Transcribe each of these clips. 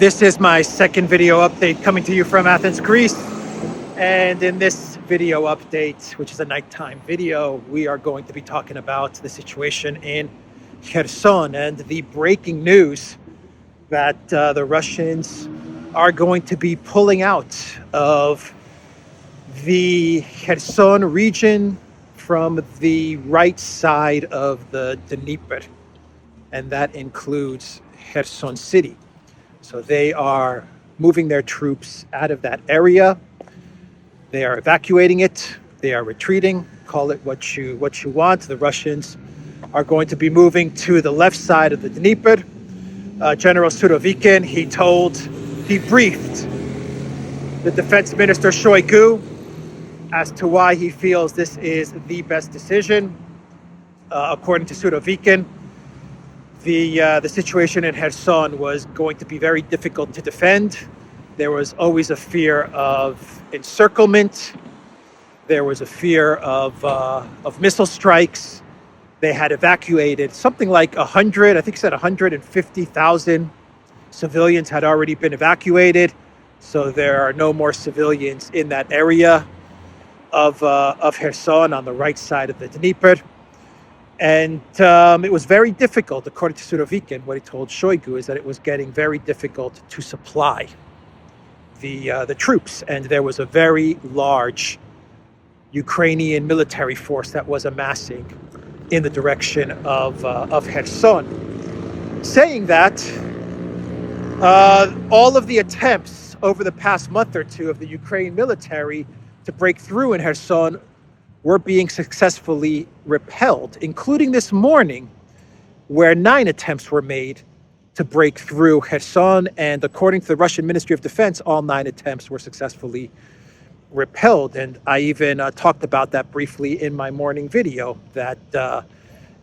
This is my second video update coming to you from Athens, Greece. And in this video update, which is a nighttime video, we are going to be talking about the situation in Kherson and the breaking news that the Russians are going to be pulling out of the Kherson region from the right side of the Dnieper, and that includes Kherson city. So they are moving their troops out of that area. They are evacuating it. They are retreating. Call it what you want. The Russians are going to be moving to the left side of the Dnieper. General Surovikin, he briefed the defense minister Shoigu as to why he feels this is the best decision. According to Surovikin, the situation in Kherson was going to be very difficult to defend. There was always a fear of encirclement. There was a fear of missile strikes. They had evacuated something like 150,000 civilians had already been evacuated. So there are no more civilians in that area of Kherson on the right side of the Dnieper. And it was very difficult, according to Surovikin. What he told Shoigu is that it was getting very difficult to supply the troops. And there was a very large Ukrainian military force that was amassing in the direction of Kherson. Saying that, all of the attempts over the past month or two of the Ukrainian military to break through in Kherson were being successfully repelled, including this morning, where 9 attempts were made to break through Kherson. And according to the Russian Ministry of Defense, all 9 attempts were successfully repelled. And I even talked about that briefly in my morning video, that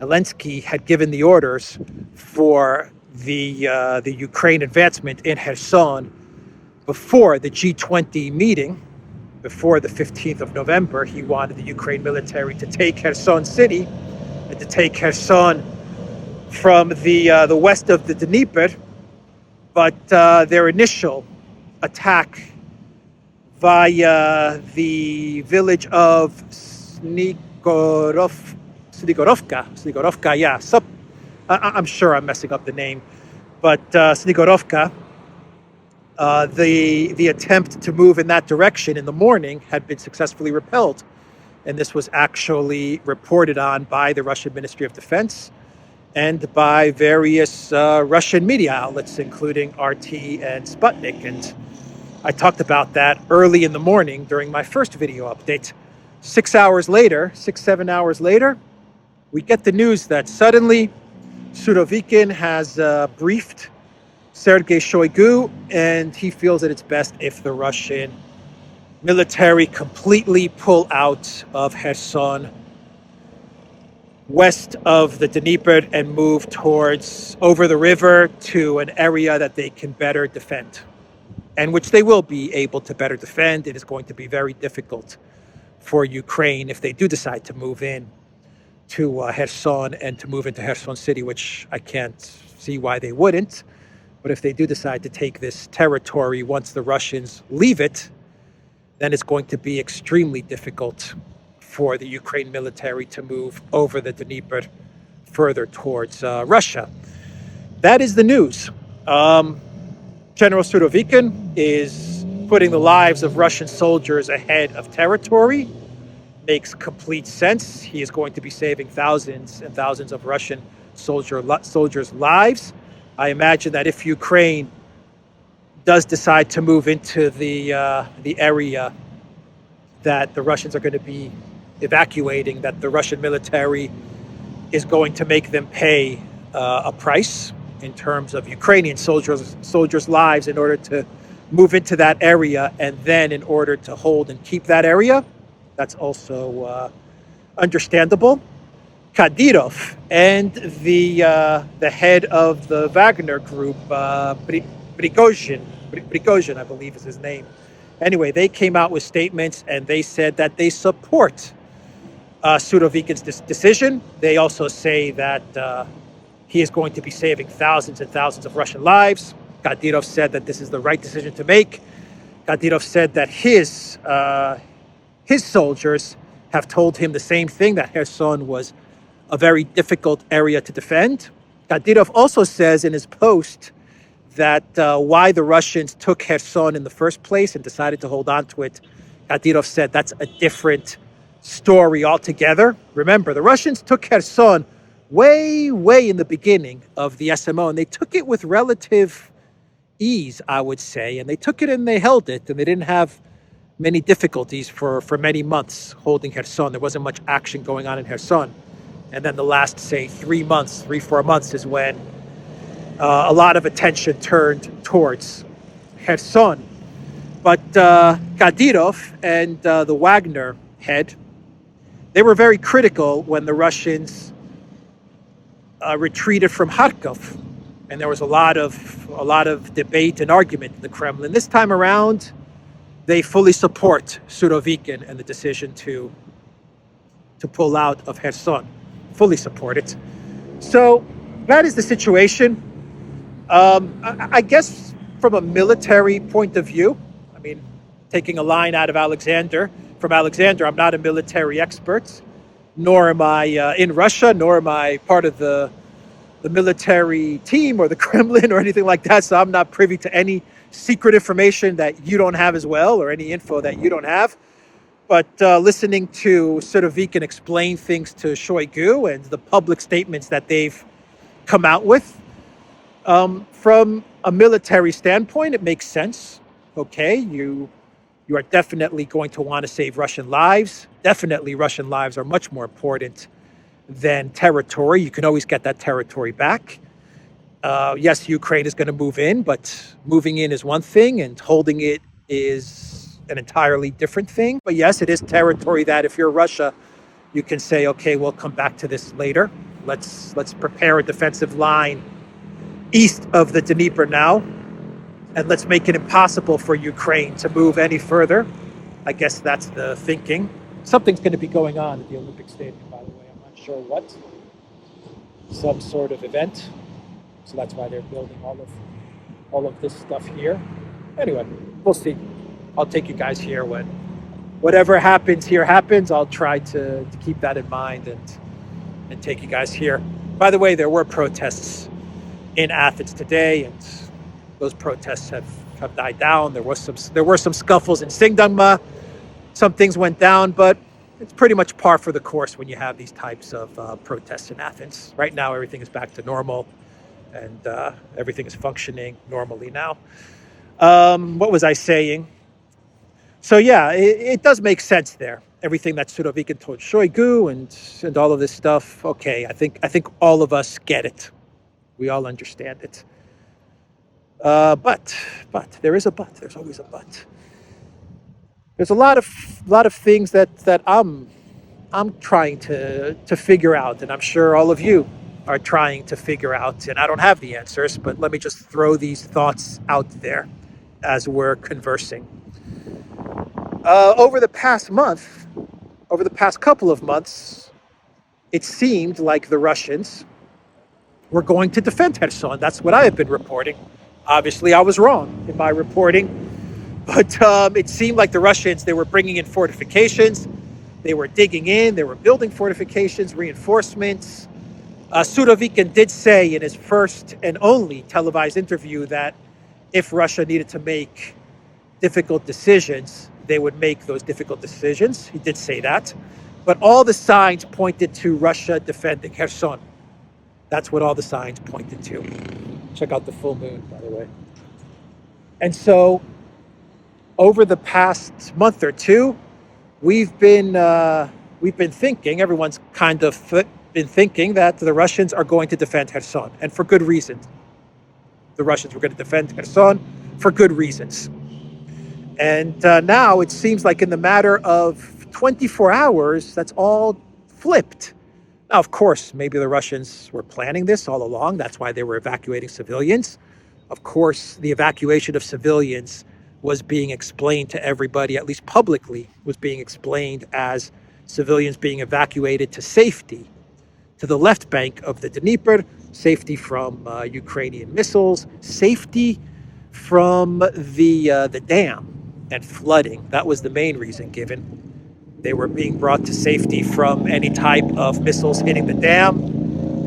Zelensky had given the orders for the Ukraine advancement in Kherson before the G20 meeting. Before the 15th of November, he wanted the Ukraine military to take Kherson city and to take Kherson from the west of the Dnieper. But their initial attack via the village of Snigorovka, yeah. I'm sure I'm messing up the name, but Snigorovka, the attempt to move in that direction in the morning had been successfully repelled. And this was actually reported on by the Russian Ministry of Defense and by various Russian media outlets, including RT and Sputnik. And I talked about that early in the morning during my first video update. 7 hours later, we get the news that suddenly Surovikin has briefed Sergei Shoigu, and he feels that it's best if the Russian military completely pull out of Kherson, west of the Dnieper, and move towards over the river to an area that they can better defend, and which they will be able to better defend. It is going to be very difficult for Ukraine if they do decide to move in to Kherson and to move into Kherson city, which I can't see why they wouldn't. But if they do decide to take this territory once the Russians leave it, then it's going to be extremely difficult for the Ukraine military to move over the Dnieper further towards Russia. That is the news. General Surovikin is putting the lives of Russian soldiers ahead of territory. Makes complete sense. He is going to be saving thousands and thousands of Russian soldiers' lives. I imagine that if Ukraine does decide to move into the area that the Russians are going to be evacuating, that the Russian military is going to make them pay a price in terms of Ukrainian soldiers' lives in order to move into that area, and then in order to hold and keep that area. That's also understandable. Kadyrov and the head of the Wagner group, Prigozhin, I believe is his name. Anyway, they came out with statements and they said that they support Surovikin's decision. They also say that he is going to be saving thousands and thousands of Russian lives. Kadyrov said that this is the right decision to make. Kadyrov said that his soldiers have told him the same thing, that Kherson was a very difficult area to defend. Kadyrov also says in his post that why the Russians took Kherson in the first place and decided to hold on to it, Kadyrov said that's a different story altogether. Remember, the Russians took Kherson way, way in the beginning of the SMO, and they took it with relative ease, I would say, and they took it and they held it, and they didn't have many difficulties for many months holding Kherson. There wasn't much action going on in Kherson. And then the last, say, 4 months is when a lot of attention turned towards Kherson. But Kadyrov and the Wagner head, they were very critical when the Russians retreated from Kharkov. And there was a lot of debate and argument in the Kremlin. This time around, they fully support Surovikin and the decision to pull out of Kherson. Fully support it. So that is the situation. I guess from a military point of view, I mean, taking a line out of Alexander, I'm not a military expert, nor am I in Russia, nor am I part of the military team or the Kremlin or anything like that. So I'm not privy to any secret information that you don't have as well, or any info that you don't have. But listening to Surovikin explain things to Shoigu and the public statements that they've come out with, from a military standpoint, it makes sense. Okay, you are definitely going to want to save Russian lives. Definitely Russian lives are much more important than territory. You can always get that territory back. Yes, Ukraine is going to move in, but moving in is one thing and holding it is an entirely different thing. But yes, it is territory that if you're Russia, you can say, okay, we'll come back to this later. Let's prepare a defensive line east of the Dnieper now, and let's make it impossible for Ukraine to move any further. I guess that's the thinking. Something's going to be going on at the Olympic Stadium, by the way. I'm not sure what. Some sort of event. So that's why they're building all of this stuff here. Anyway, we'll see. I'll take you guys here when whatever happens here happens. I'll try to keep that in mind and take you guys here. By the way, there were protests in Athens today, and those protests have died down. There were some scuffles in Singdangma. Some things went down, but it's pretty much par for the course when you have these types of protests in Athens. Right now, everything is back to normal, and everything is functioning normally now. What was I saying? So yeah, it does make sense there. Everything that Surovikin told Shoigu and all of this stuff. Okay, I think all of us get it. We all understand it. But there is a but. There's always a but. There's a lot of things that I'm trying to figure out, and I'm sure all of you are trying to figure out, and I don't have the answers, but let me just throw these thoughts out there as we're conversing. Over the past couple of months, it seemed like the Russians were going to defend Kherson. That's what I have been reporting. Obviously, I was wrong in my reporting, but it seemed like the Russians, they were bringing in fortifications, they were digging in, they were building fortifications, reinforcements. Surovikin did say in his first and only televised interview that if Russia needed to make difficult decisions, they would make those difficult decisions. He did say that. But all the signs pointed to Russia defending Kherson. That's what all the signs pointed to. Check out the full moon, by the way. And so over the past month or two, we've been thinking, everyone's kind of been thinking that the Russians are going to defend Kherson, and for good reason. The Russians were going to defend Kherson for good reasons. And now it seems like in the matter of 24 hours, that's all flipped. Now, of course, maybe the Russians were planning this all along. That's why they were evacuating civilians. Of course, the evacuation of civilians was being explained to everybody, at least publicly, was being explained as civilians being evacuated to safety, to the left bank of the Dnieper, safety from Ukrainian missiles, safety from the dam and flooding. That was the main reason given. They were being brought to safety from any type of missiles hitting the dam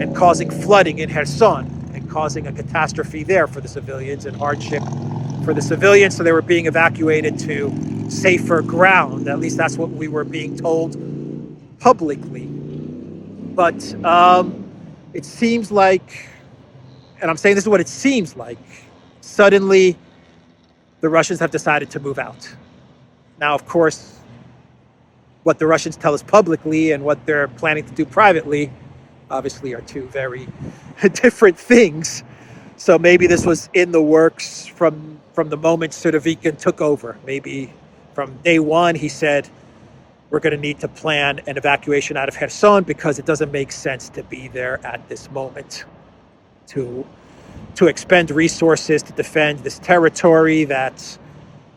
and causing flooding in Kherson and causing a catastrophe there for the civilians and hardship for the civilians. So they were being evacuated to safer ground. At least that's what we were being told publicly. But it seems like, and I'm saying this is what it seems like, suddenly the Russians have decided to move out. Now, of course, what the Russians tell us publicly and what they're planning to do privately obviously are two very different things. So maybe this was in the works from the moment Surovikin took over. Maybe from day one he said, we're going to need to plan an evacuation out of Kherson because it doesn't make sense to be there at this moment, to expend resources to defend this territory that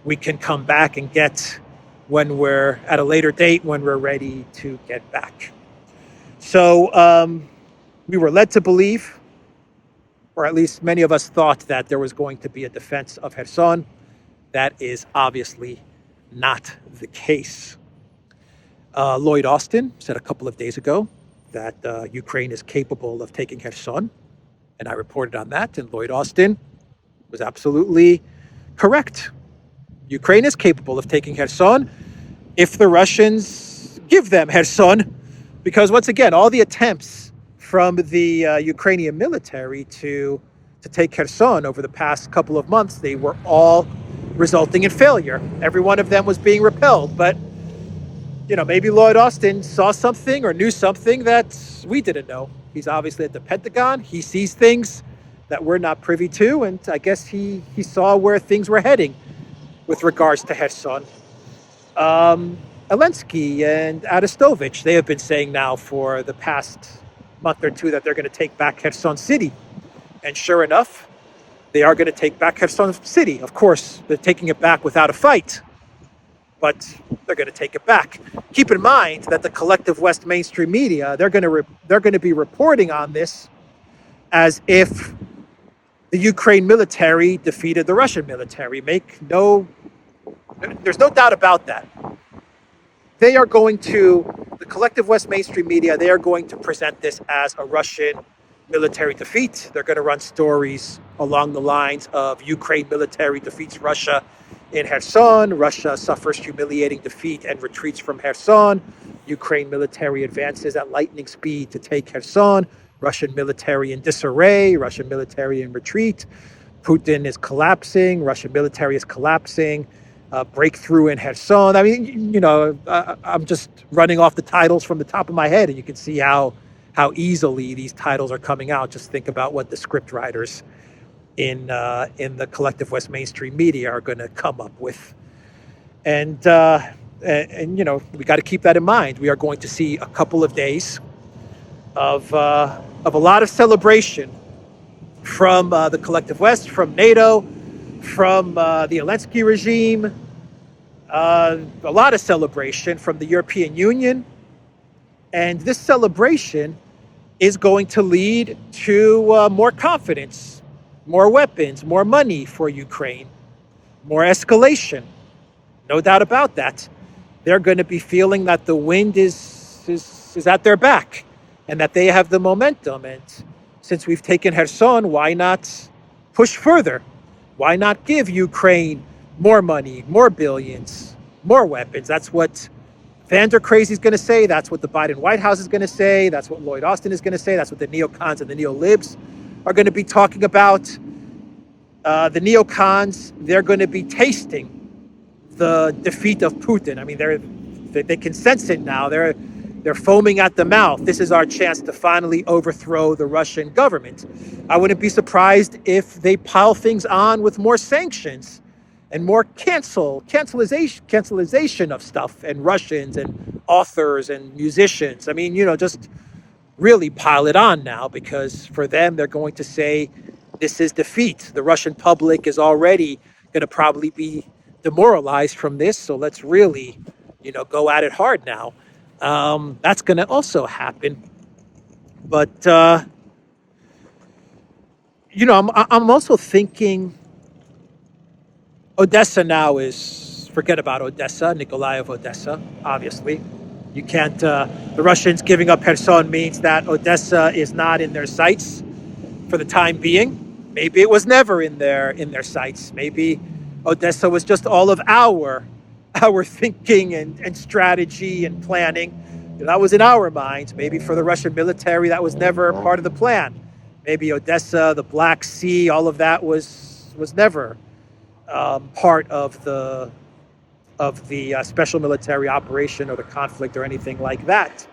we can come back and get when we're at a later date, when we're ready to get back. So we were led to believe, or at least many of us thought, that there was going to be a defense of Kherson. That is obviously not the case. Lloyd Austin said a couple of days ago that Ukraine is capable of taking Kherson, and I reported on that, and Lloyd Austin was absolutely correct. Ukraine is capable of taking Kherson if the Russians give them Kherson, because once again, all the attempts from the Ukrainian military to take Kherson over the past couple of months, they were all resulting in failure. Every one of them was being repelled, but maybe Lloyd Austin saw something or knew something that we didn't know. He's obviously at the Pentagon. He sees things that we're not privy to, and I guess he saw where things were heading with regards to Kherson. Zelensky and Arestovich, they have been saying now for the past month or two that they're going to take back Kherson City. And sure enough, they are going to take back Kherson City. Of course, they're taking it back without a fight, but they're going to take it back. Keep in mind that the collective West mainstream media, they're going to be reporting on this as if the Ukraine military defeated the Russian military. There's no doubt about that. They are going to, the collective West mainstream media, they are going to present this as a Russian military defeat. They're going to run stories along the lines of Ukraine military defeats Russia in Kherson. Russia suffers humiliating defeat and retreats from Kherson. Ukraine military advances at lightning speed to take Kherson. Russian military in disarray. Russian military in retreat. Putin is collapsing. Russian military is collapsing. Breakthrough in Kherson. I mean, I'm just running off the titles from the top of my head, and you can see how easily these titles are coming out. Just think about what the script writers in the collective West mainstream media are going to come up with, and we got to keep that in mind. We are going to see a couple of days of a lot of celebration from the collective West, from NATO, from the Zelensky regime, a lot of celebration from the European Union. And this celebration is going to lead to more confidence, more weapons, more money for Ukraine, more escalation. No doubt about that. They're going to be feeling that the wind is at their back and that they have the momentum. And since we've taken Kherson, why not push further? Why not give Ukraine more money, more billions, more weapons? That's what Vander Crazy is going to say. That's what the Biden White House is going to say. That's what Lloyd Austin is going to say. That's what the neocons and the neolibs are going to be talking about. The neocons, they're going to be tasting the defeat of Putin. I mean, they can sense it now. They're foaming at the mouth. This is our chance to finally overthrow the Russian government. I wouldn't be surprised if they pile things on with more sanctions and more cancelization of stuff, and Russians and authors and musicians. I mean, just really pile it on now, because for them, they're going to say this is defeat. The Russian public is already going to probably be demoralized from this. So let's really, go at it hard now. That's going to also happen. But, I'm also thinking Odessa now is, forget about Odessa, Nikolaev, Odessa, obviously. You can't, the Russians giving up Kherson means that Odessa is not in their sights for the time being. Maybe it was never in their sights. Maybe Odessa was just all of our thinking and strategy and planning. That was in our minds. Maybe for the Russian military, that was never part of the plan. Maybe Odessa, the Black Sea, all of that was never part of the special military operation or the conflict or anything like that.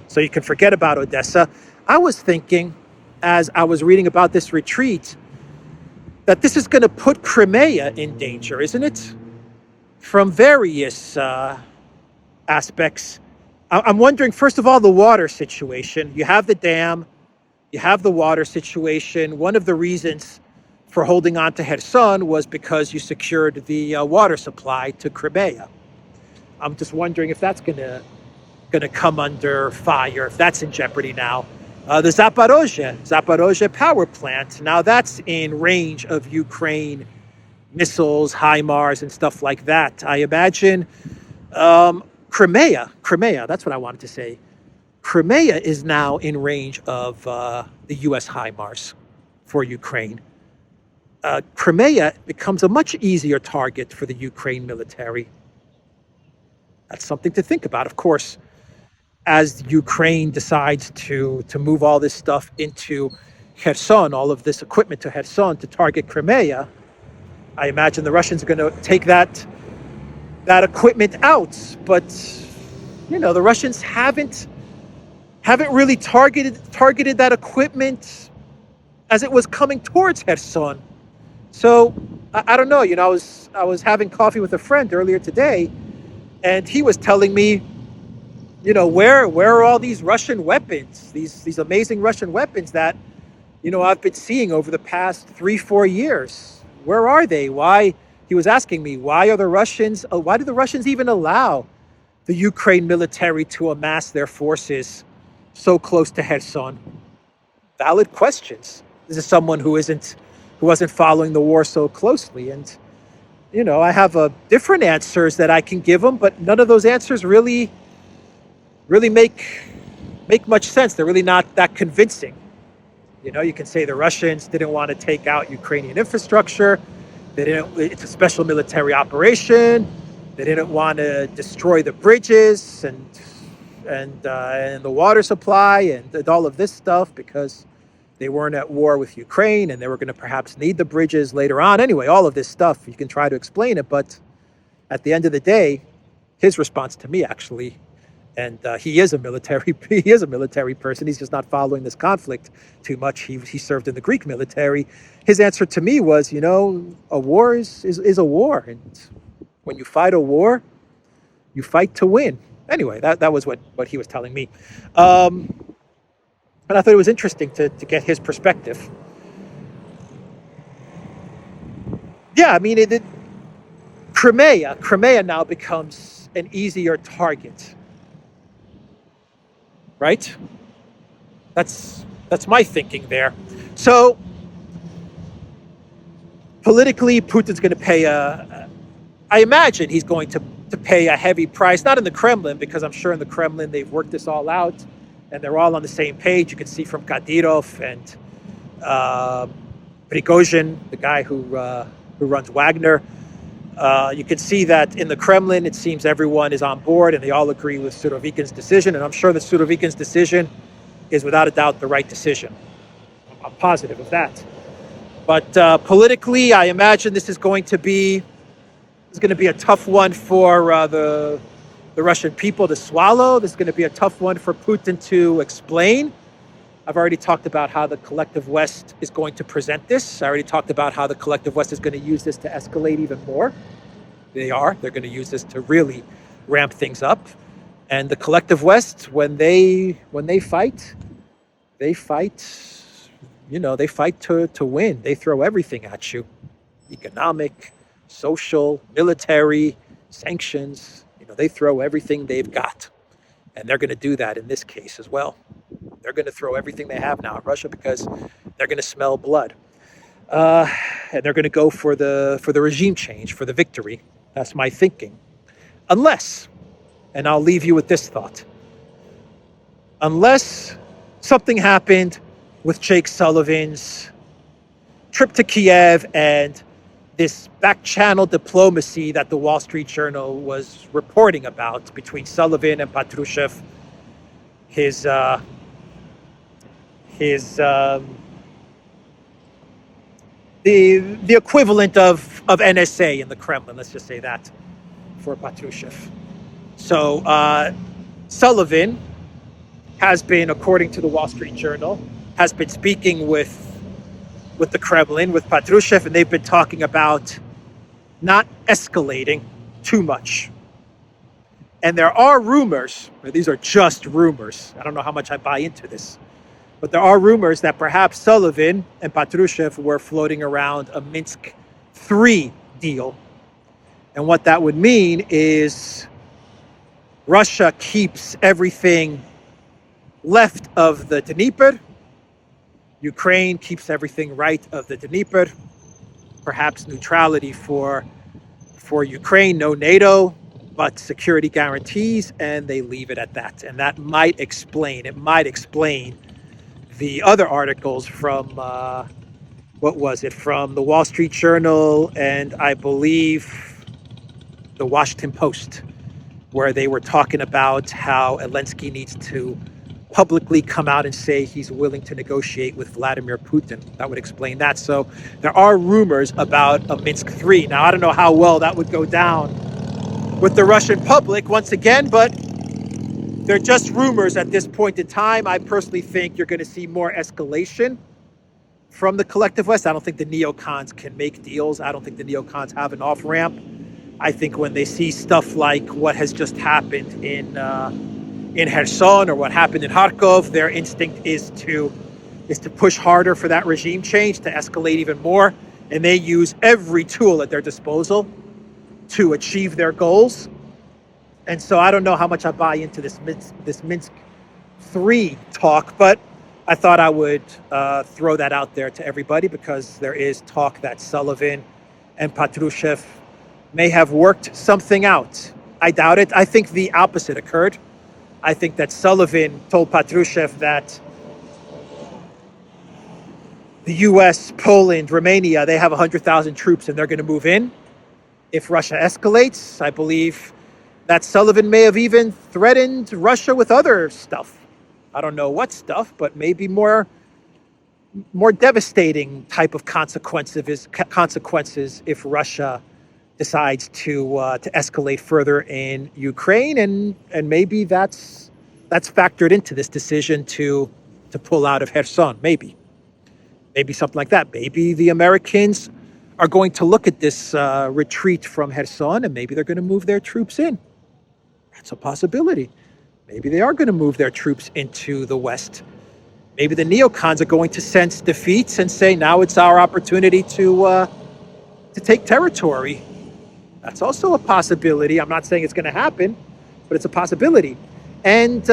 So you can forget about Odessa. I was thinking, as I was reading about this retreat, that this is going to put Crimea in danger, isn't it? From various aspects. I'm wondering, first of all, the water situation. You have the dam, you have the water situation. One of the reasons for holding on to Kherson was because you secured the water supply to Crimea. I'm just wondering if that's going to come under fire, if that's in jeopardy now. The Zaporozhye power plant, now that's in range of Ukraine missiles, HIMARS, and stuff like that. I imagine Crimea, that's what I wanted to say. Crimea is now in range of the U.S. HIMARS for Ukraine. Crimea becomes a much easier target for the Ukraine military. That's something to think about. Of course, as Ukraine decides to move all this stuff into Kherson, all of this equipment to Kherson to target Crimea, I imagine the Russians are going to take that equipment out. But the Russians haven't really targeted that equipment as it was coming towards Kherson. So I don't know. I was having coffee with a friend earlier today, and he was telling me, where are all these Russian weapons, these amazing Russian weapons that I've been seeing over the past 3-4 years. Where are they? Why? He was asking me, why do the Russians even allow the Ukraine military to amass their forces so close to Kherson? Valid questions. This is someone who wasn't following the war so closely. And, I have different answers that I can give them, but none of those answers really make much sense. They're really not that convincing. You can say the Russians didn't want to take out Ukrainian infrastructure. It's a special military operation. They didn't want to destroy the bridges and the water supply and all of this stuff because they weren't at war with Ukraine and they were going to perhaps need the bridges later on. Anyway, all of this stuff, you can try to explain it, but at the end of the day, his response to me actually, and he is a military person. He's just not following this conflict too much. He served in the Greek military. His answer to me was, a war is a war. And when you fight a war, you fight to win. Anyway, that was what he was telling me. And I thought it was interesting to get his perspective. Yeah, I mean, Crimea now becomes an easier target. Right? That's my thinking there. So politically, Putin's going to pay I imagine he's going to pay a heavy price, not in the Kremlin, because I'm sure in the Kremlin they've worked this all out and they're all on the same page. You can see from Kadyrov and Prigozhin, the guy who runs Wagner. You can see that in the Kremlin, it seems everyone is on board and they all agree with Surovikin's decision. And I'm sure that Surovikin's decision is without a doubt the right decision. I'm positive of that. But politically, I imagine this is going to be a tough one for the Russian people to swallow. This is going to be a tough one for Putin to explain. I've already talked about how the collective West is going to present this. I already talked about how the collective West is going to use this to escalate even more. They're going to use this to really ramp things up. And the collective West, when they fight, they fight to win. They throw everything at you. Economic, social, military, sanctions. They throw everything they've got. And they're going to do that in this case as well. They're going to throw everything they have now at Russia because they're going to smell blood. uh, and they're going to go for the regime change, for the victory. That's my thinking. Unless, and I'll leave you with this thought, unless something happened with Jake Sullivan's trip to Kiev and this back channel diplomacy that the Wall Street Journal was reporting about between Sullivan and Patrushev, his the equivalent of NSA in the Kremlin, let's just say that, for Patrushev. So Sullivan has been, according to the Wall Street Journal, has been speaking with the Kremlin, with Patrushev, and they've been talking about not escalating too much. And there are rumors, these are just rumors, I don't know how much I buy into this, but there are rumors that perhaps Sullivan and Patrushev were floating around a Minsk III deal. And what that would mean is Russia keeps everything left of the Dnieper, Ukraine keeps everything right of the Dnieper, perhaps neutrality for Ukraine, no NATO, but security guarantees, and they leave it at that. And that might explain the other articles from, from the Wall Street Journal and I believe the Washington Post, where they were talking about how Zelensky needs to publicly come out and say he's willing to negotiate with Vladimir Putin. That would explain that. So there are rumors about a Minsk III. Now, I don't know how well that would go down with the Russian public once again, but they're just rumors at this point in time. I personally think you're going to see more escalation from the collective West. I don't think the neocons can make deals. I don't think the neocons have an off-ramp. I think when they see stuff like what has just happened in Kherson or what happened in Kharkov, their instinct is to push harder for that regime change, to escalate even more, and they use every tool at their disposal to achieve their goals. And so I don't know how much I buy into this Minsk III talk, but I thought I would throw that out there to everybody because there is talk that Sullivan and Patrushev may have worked something out. I doubt it. I think the opposite occurred. I think that Sullivan told Patrushev that the US, Poland, Romania, they have 100,000 troops and they're going to move in if Russia escalates. I believe that Sullivan may have even threatened Russia with other stuff. I don't know what stuff, but maybe more devastating type of consequences if Russia decides to escalate further in Ukraine, and maybe that's factored into this decision to pull out of Kherson. Maybe something like that. Maybe the Americans are going to look at this retreat from Kherson, and maybe they're going to move their troops in. That's a possibility. Maybe they are going to move their troops into the West. Maybe the neocons are going to sense defeats and say, now it's our opportunity to take territory. That's also a possibility. I'm not saying it's going to happen, but it's a possibility. And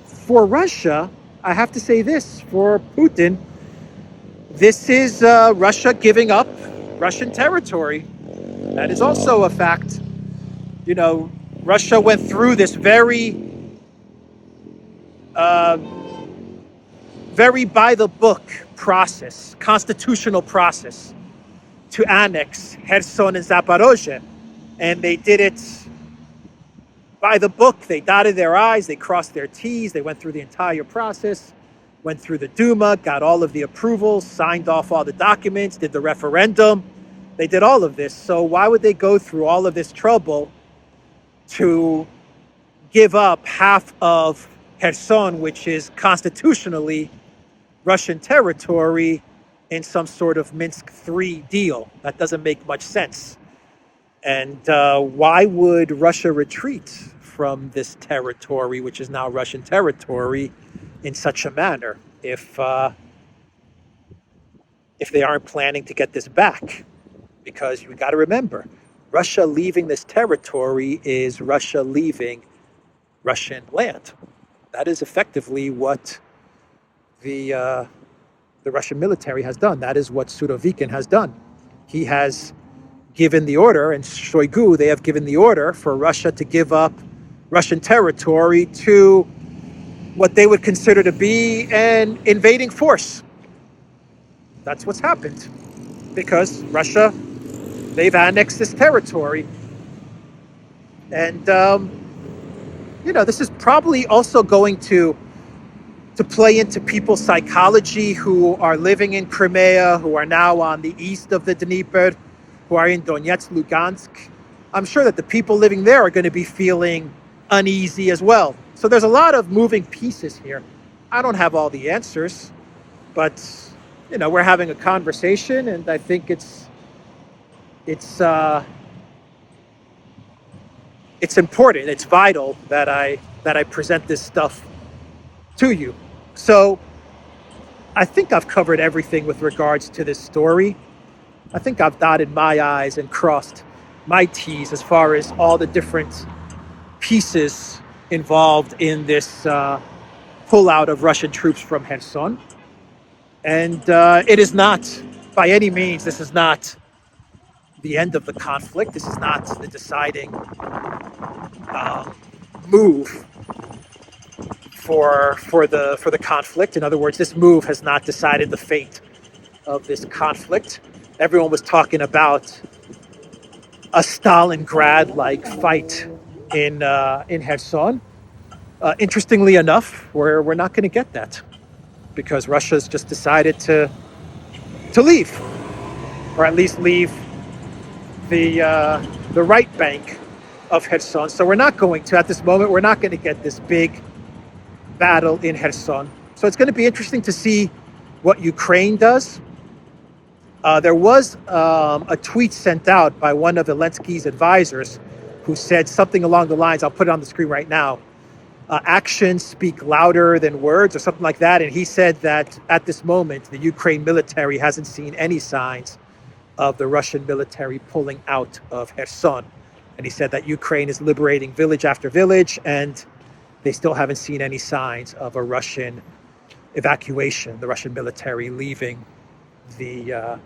for Russia, I have to say this, for Putin, this is Russia giving up Russian territory. That is also a fact. You know, Russia went through this very by the book process, constitutional process, to annex Kherson and Zaporozhye. And they did it by the book. They dotted their I's, they crossed their T's, they went through the entire process, went through the Duma, got all of the approvals, signed off all the documents, did the referendum. They did all of this. So why would they go through all of this trouble to give up half of Kherson, which is constitutionally Russian territory, in some sort of Minsk III deal? That doesn't make much sense. And why would Russia retreat from this territory, which is now Russian territory, in such a manner if they aren't planning to get this back? Because you got to remember, Russia leaving this territory is Russia leaving Russian land. That is effectively what the the Russian military has done. That is what Surovikin has done. He has given the order, and Shoigu, they have given the order for Russia to give up Russian territory to what they would consider to be an invading force. That's what's happened. Because Russia, they've annexed this territory. And, this is probably also going to play into people's psychology who are living in Crimea, who are now on the east of the Dnieper, who are in Donetsk, Lugansk. I'm sure that the people living there are going to be feeling uneasy as well. So there's a lot of moving pieces here. I don't have all the answers, but we're having a conversation, and I think it's important, it's vital that I present this stuff to you. So I think I've covered everything with regards to this story. I think I've dotted my I's and crossed my T's as far as all the different pieces involved in this pullout of Russian troops from Kherson. And it is not, by any means, this is not the end of the conflict. This is not the deciding move for the conflict. In other words, this move has not decided the fate of this conflict. Everyone was talking about a Stalingrad-like fight in Kherson. Interestingly enough, we're not going to get that, because Russia's just decided to leave, or at least leave the right bank of Kherson. So we're not going to, at this moment, we're not going to get this big battle in Kherson. So it's going to be interesting to see what Ukraine does. There was a tweet sent out by one of Zelensky's advisors who said something along the lines, I'll put it on the screen right now, actions speak louder than words, or something like that. And he said that at this moment, the Ukraine military hasn't seen any signs of the Russian military pulling out of Kherson. And he said that Ukraine is liberating village after village, and they still haven't seen any signs of a Russian evacuation, the Russian military leaving the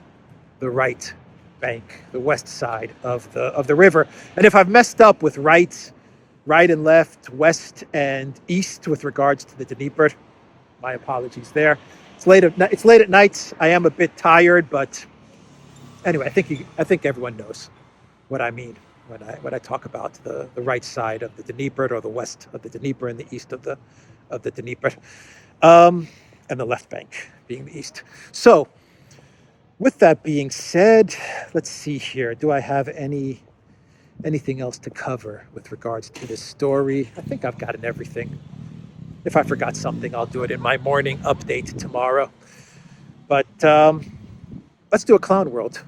right bank, the west side of the river. And if I've messed up with right and left, west and east with regards to the Dnieper, my apologies there. It's late at night. I am a bit tired, but anyway, I think everyone knows what I mean when I talk about the right side of the Dnieper, or the west of the Dnieper and the east of the Dnieper, and the left bank being the east. So, with that being said, let's see here. Do I have anything else to cover with regards to this story? I think I've gotten everything. If I forgot something, I'll do it in my morning update tomorrow. But let's do a clown world.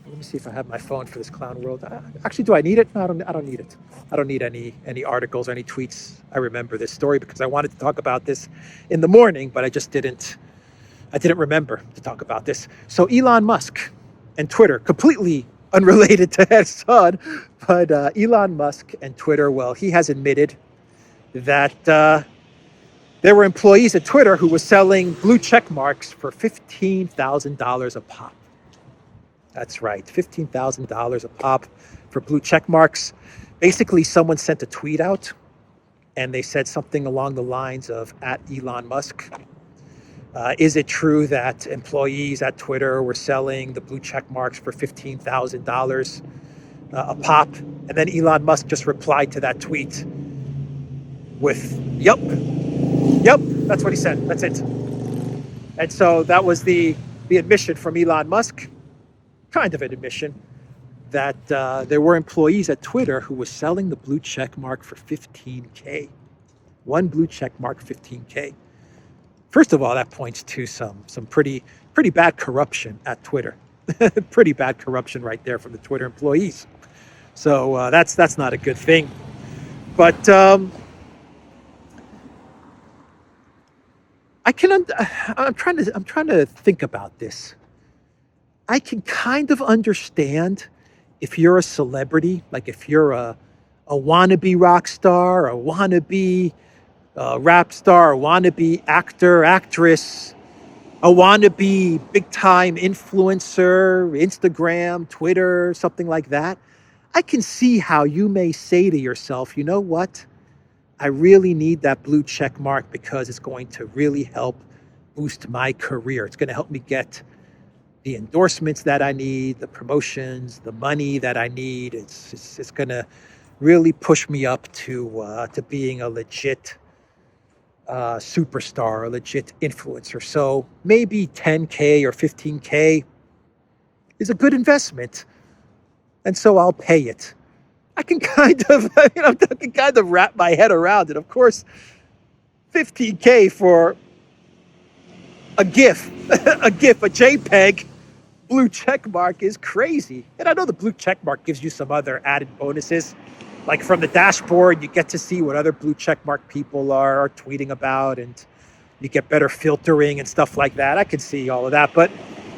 Let me see if I have my phone for this clown world. Actually, do I need it? No, I don't need it. I don't need any articles or any tweets. I remember this story because I wanted to talk about this in the morning, but I didn't remember to talk about this. So Elon Musk and Twitter, completely unrelated to Kherson, but Elon Musk and Twitter, well, he has admitted that there were employees at Twitter who were selling blue check marks for $15,000 a pop. That's right, $15,000 a pop for blue check marks. Basically, someone sent a tweet out, and they said something along the lines of, at Elon Musk, is it true that employees at Twitter were selling the blue check marks for $15,000 a pop? And then Elon Musk just replied to that tweet with, yep, that's what he said. That's it. And so that was the admission from Elon Musk, kind of an admission, that there were employees at Twitter who were selling the blue check mark for $15K. One blue check mark, $15K. First of all, that points to some pretty bad corruption at Twitter. Pretty bad corruption right there from the Twitter employees. So that's not a good thing. But I'm trying to think about this. I can kind of understand if you're a celebrity, like if you're a wannabe rock star, a wannabe rap star, a wannabe actor, actress, a wannabe big time influencer, Instagram, Twitter, something like that, I can see how you may say to yourself, you know what? I really need that blue check mark because it's going to really help boost my career. It's going to help me get the endorsements that I need, the promotions, the money that I need. It's going to really push me up to being a legit superstar, a legit influencer. So maybe 10K or 15K is a good investment. And so I'll pay it. I can kind of, I can kind of wrap my head around it. Of course, 15K for a GIF, a JPEG blue check mark is crazy. And I know the blue check mark gives you some other added bonuses. Like from the dashboard, you get to see what other blue check mark people are tweeting about, and you get better filtering and stuff like that. I can see all of that. But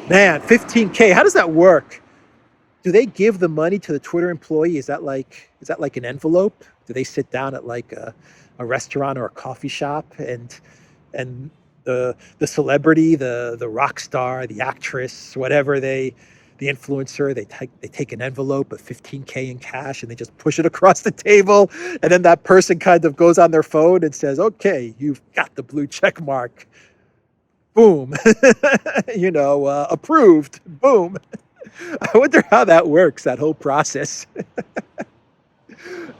man, 15K, how does that work? Do they give the money to the Twitter employee? Is that like an envelope? Do they sit down at like a restaurant or a coffee shop and the celebrity, the rock star, the actress, whatever the influencer, they take an envelope of 15K in cash and they just push it across the table, and then that person kind of goes on their phone and says, "Okay, you've got the blue check mark. Boom, approved. Boom." I wonder how that works, that whole process.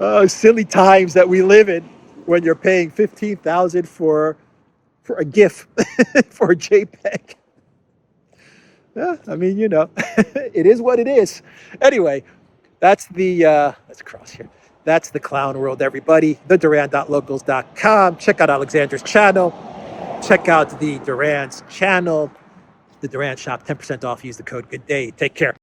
Oh, silly times that we live in when you're paying $15,000 for a GIF, for a JPEG. Yeah, I mean, it is what it is. Anyway, that's let's cross here. That's the clown world, everybody. TheDuran.locals.com. Check out Alexander's channel. Check out the Duran's channel. The Duran shop, 10% off. Use the code GOODDAY. Take care.